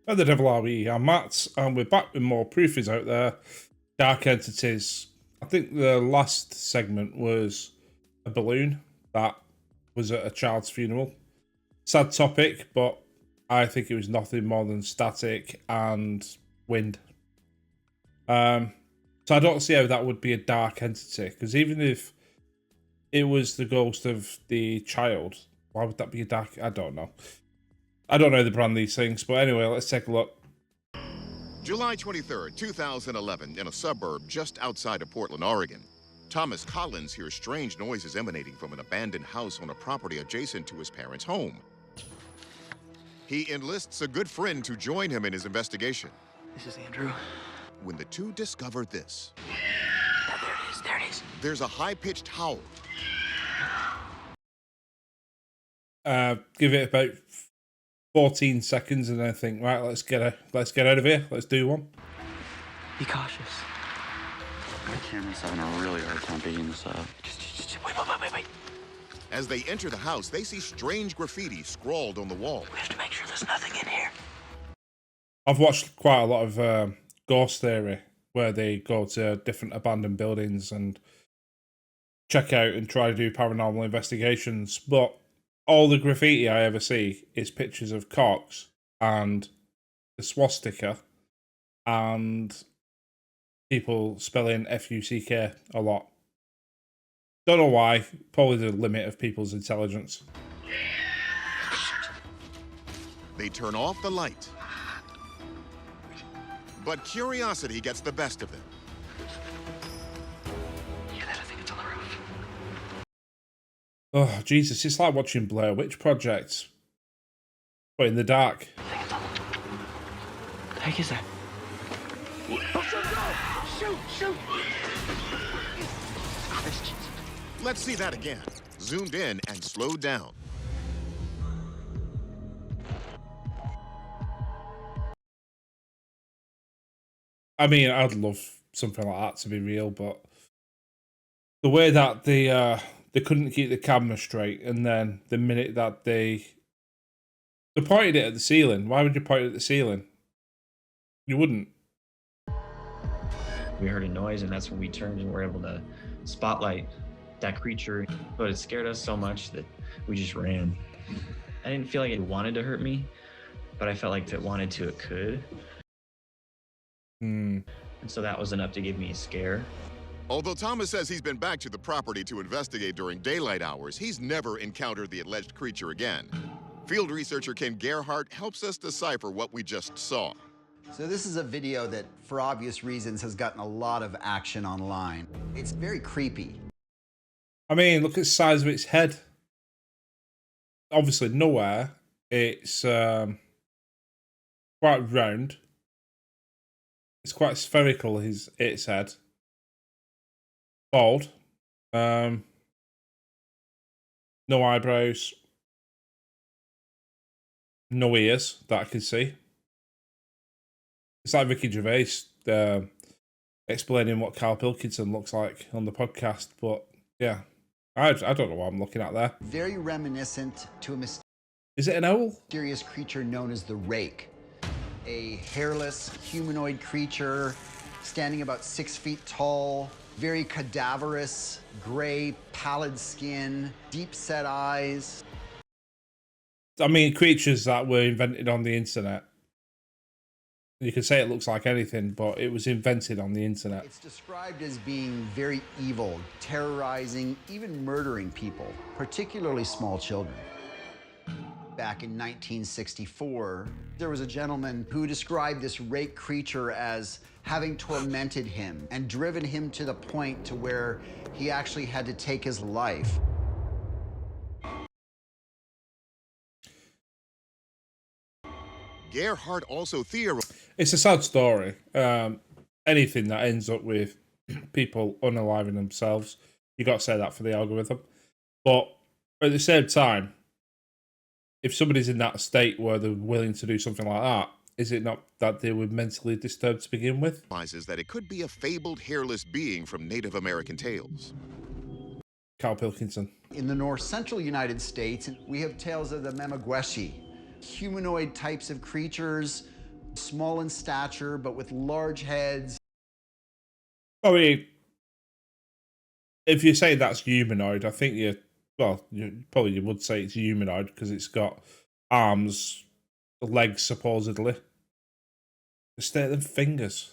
At the Devil Are We, I'm Matt, and we're back with more proofies out there. Dark entities. I think the last segment was a balloon that was at a child's funeral. Sad topic, but I think it was nothing more than static and wind. So I don't see how that would be a dark entity, because even if it was the ghost of the child, why would that be a dark? I don't know. I don't know the brand these things, but anyway, let's take a look. July 23rd, 2011, in a suburb just outside of Portland, Oregon. Thomas Collins hears strange noises emanating from an abandoned house on a property adjacent to his parents' home. He enlists a good friend to join him in his investigation. This is Andrew. When the two discover this. There it is. There's a high-pitched howl. Give it about 14 seconds and then think, right, let's get out of here. Let's do one. Be cautious. My camera's having a really hard time picking this up. Just wait. As they enter the house, they see strange graffiti scrawled on the wall. We have to make sure there's nothing in here. I've watched quite a lot of ghost theory where they go to different abandoned buildings and check out and try to do paranormal investigations, but all the graffiti I ever see is pictures of cocks and the swastika and people spelling F-U-C-K a lot. Don't know why, probably the limit of people's intelligence. They turn off the light. But curiosity gets the best of them. Yeah, I think it's on the roof. Oh, Jesus, it's like watching Blair Witch Project, but in the dark. I think it's on the heck is that? Shoot! Christians. Let's see that again. Zoomed in and slowed down. I mean, I'd love something like that to be real, but the way that they couldn't keep the camera straight, and then the minute that they pointed it at the ceiling. Why would you point it at the ceiling? You wouldn't. We heard a noise, and that's when we turned and were able to spotlight that creature. But it scared us so much that we just ran. I didn't feel like it wanted to hurt me, but I felt like if it wanted to, it could. And so that was enough to give me a scare. Although Thomas says he's been back to the property to investigate during daylight hours, he's never encountered the alleged creature again. Field researcher Ken Gerhardt helps us decipher what we just saw. So this is a video that, for obvious reasons, has gotten a lot of action online. It's very creepy. I mean, look at the size of its head. Obviously, nowhere. It's quite round. It's quite spherical, its head. Bald. No eyebrows. No ears that I can see. It's like Ricky Gervais explaining what Carl Pilkington looks like on the podcast, but yeah, I don't know what I'm looking at there. Very reminiscent to a Is it an owl? mysterious creature known as the Rake. A hairless humanoid creature standing about 6 feet tall, very cadaverous, gray, pallid skin, deep-set eyes. I mean, creatures that were invented on the internet. You could say it looks like anything, but it was invented on the internet. It's described as being very evil, terrorizing, even murdering people, particularly small children. Back in 1964, there was a gentleman who described this Rake creature as having tormented him and driven him to the point to where he actually had to take his life. Gerhardt also theorized. It's a sad story. Anything that ends up with people unaliving themselves, you got to say that for the algorithm. But at the same time, if somebody's in that state where they're willing to do something like that, is it not that they were mentally disturbed to begin with? That it could be a fabled hairless being from Native American tales. Carl Pilkington. In the north central United States, we have tales of the Managishi, humanoid types of creatures Small in stature, but with large heads. I mean, if you say that's humanoid, I think you probably would say it's humanoid because it's got arms, legs supposedly. Instead of fingers.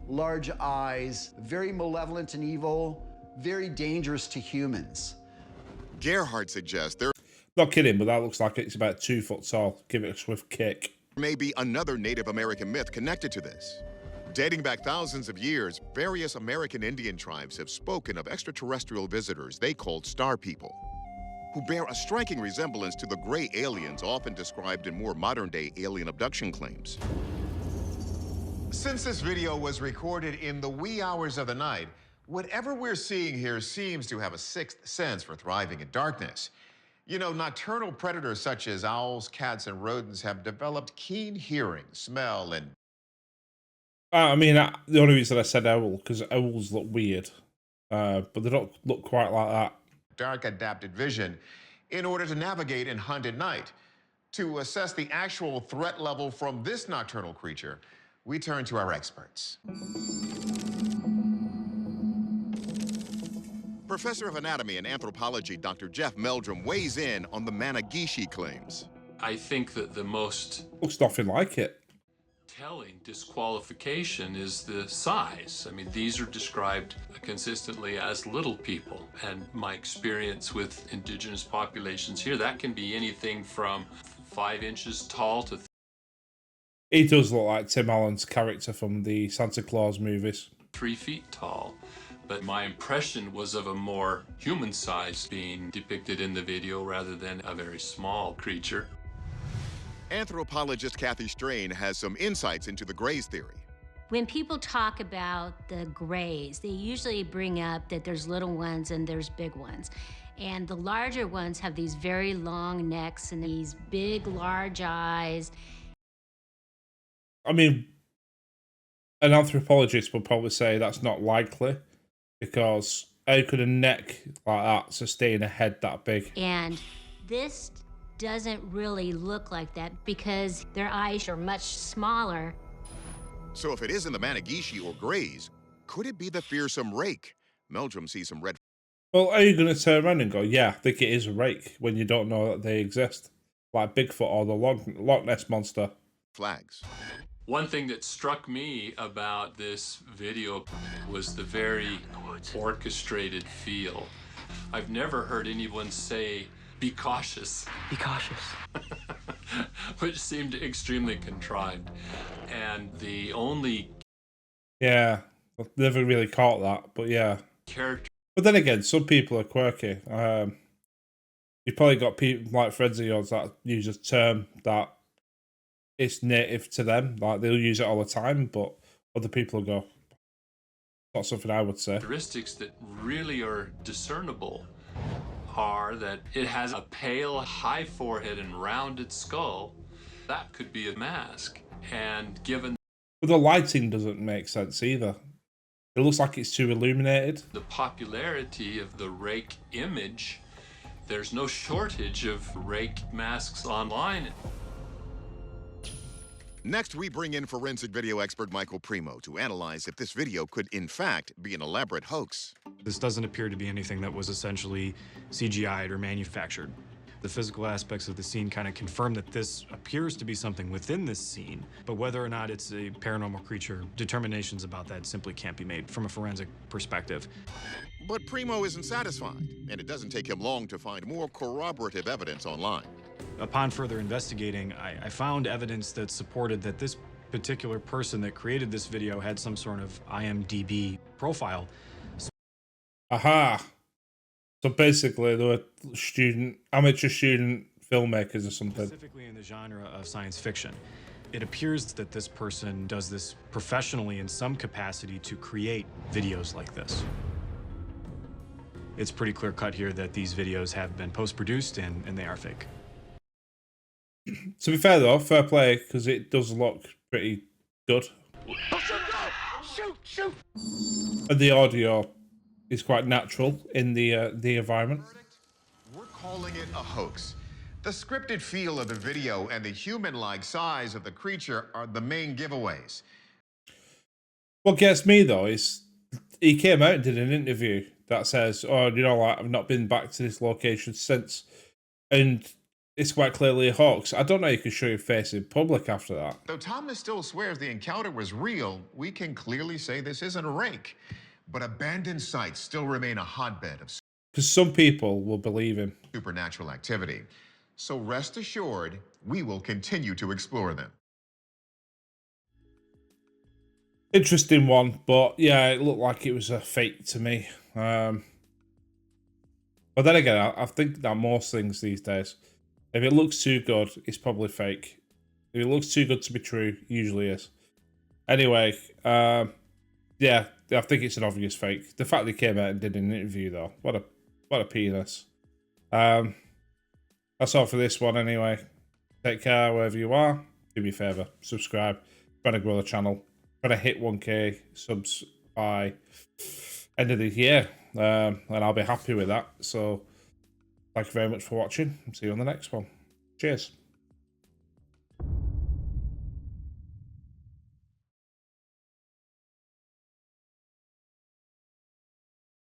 Large eyes, very malevolent and evil, very dangerous to humans. Gerhardt suggests there Not kidding, but that looks like it's about 2 foot tall. Give it a swift kick. may be another Native American myth connected to this. Dating back thousands of years, various American Indian tribes have spoken of extraterrestrial visitors they called star people, who bear a striking resemblance to the gray aliens often described in more modern-day alien abduction claims. Since this video was recorded in the wee hours of the night, whatever we're seeing here seems to have a sixth sense for thriving in darkness. You know, nocturnal predators such as owls, cats, and rodents have developed keen hearing, smell, and... I mean, the only reason I said owl, because owls look weird. But they don't look quite like that. dark adapted vision in order to navigate and hunt at night. To assess the actual threat level from this nocturnal creature, we turn to our experts. Professor of Anatomy and Anthropology Dr. Jeff Meldrum weighs in on the Managishi claims. I think that the most Looks nothing like it. telling disqualification is the size. I mean, these are described consistently as little people, and my experience with indigenous populations here, that can be anything from 5 inches tall to... He does look like Tim Allen's character from the Santa Claus movies. 3 feet tall. But my impression was of a more human size being depicted in the video rather than a very small creature. Anthropologist Kathy Strain has some insights into the Greys theory. When people talk about the Greys, they usually bring up that there's little ones and there's big ones. And the larger ones have these very long necks and these big, large eyes. I mean, an anthropologist would probably say that's not likely, because how could a neck like that sustain a head that big? And this doesn't really look like that because their eyes are much smaller. So if it isn't the Managishi or Greys, could it be the fearsome Rake? Meldrum sees some red Well, are you going to turn around and go, yeah, I think it is a rake, when you don't know that they exist? Like Bigfoot or the Loch Ness Monster. flags. One thing that struck me about this video was the very orchestrated feel. I've never heard anyone say, "Be cautious," Be cautious. which seemed extremely contrived. And the only Yeah, I've never really caught that, but yeah. character But then again, some people are quirky. You've probably got people like friends of yours that use a term that it's native to them. Like, they'll use it all the time, but other people go, not something I would say. characteristics that really are discernible are that it has a pale, high forehead and rounded skull. That could be a mask. And given But the lighting doesn't make sense either. It looks like it's too illuminated. the popularity of the Rake image, there's no shortage of Rake masks online. Next, we bring in forensic video expert Michael Primo to analyze if this video could, in fact, be an elaborate hoax. This doesn't appear to be anything that was essentially CGI'd or manufactured. The physical aspects of the scene kind of confirm that this appears to be something within this scene, but whether or not it's a paranormal creature, determinations about that simply can't be made from a forensic perspective. But Primo isn't satisfied, and it doesn't take him long to find more corroborative evidence online. Upon further investigating, I found evidence that supported that this particular person that created this video had some sort of IMDb profile. Aha! So basically, they were amateur student filmmakers or something. Specifically in the genre of science fiction. It appears that this person does this professionally in some capacity to create videos like this. It's pretty clear cut here that these videos have been post-produced and they are fake. To be fair though, fair play, because it does look pretty good. Shoot! And the audio is quite natural in the environment. We're calling it a hoax. The scripted feel of the video and the human-like size of the creature are the main giveaways. What gets me though is he came out and did an interview that says, "Oh, you know, like, I've not been back to this location since," and it's quite clearly a hoax. I don't know. You can show your face in public after that. Though Thomas still swears the encounter was real, we can clearly say this isn't a rake. But abandoned sites still remain a hotbed of Because some people will believe him. supernatural activity. So rest assured, we will continue to explore them. Interesting one, but yeah, it looked like it was a fake to me. But then again, I think that most things these days, if it looks too good, it's probably fake. If it looks too good to be true, usually is. Anyway, yeah, I think it's an obvious fake. The fact they came out and did an interview though, what a penis. That's all for this one anyway. Take care wherever you are. Do me a favour, subscribe. Trying to grow the channel. Trying to hit 1k subs by end of the year. And I'll be happy with that. So thank you very much for watching. See you on the next one. Cheers.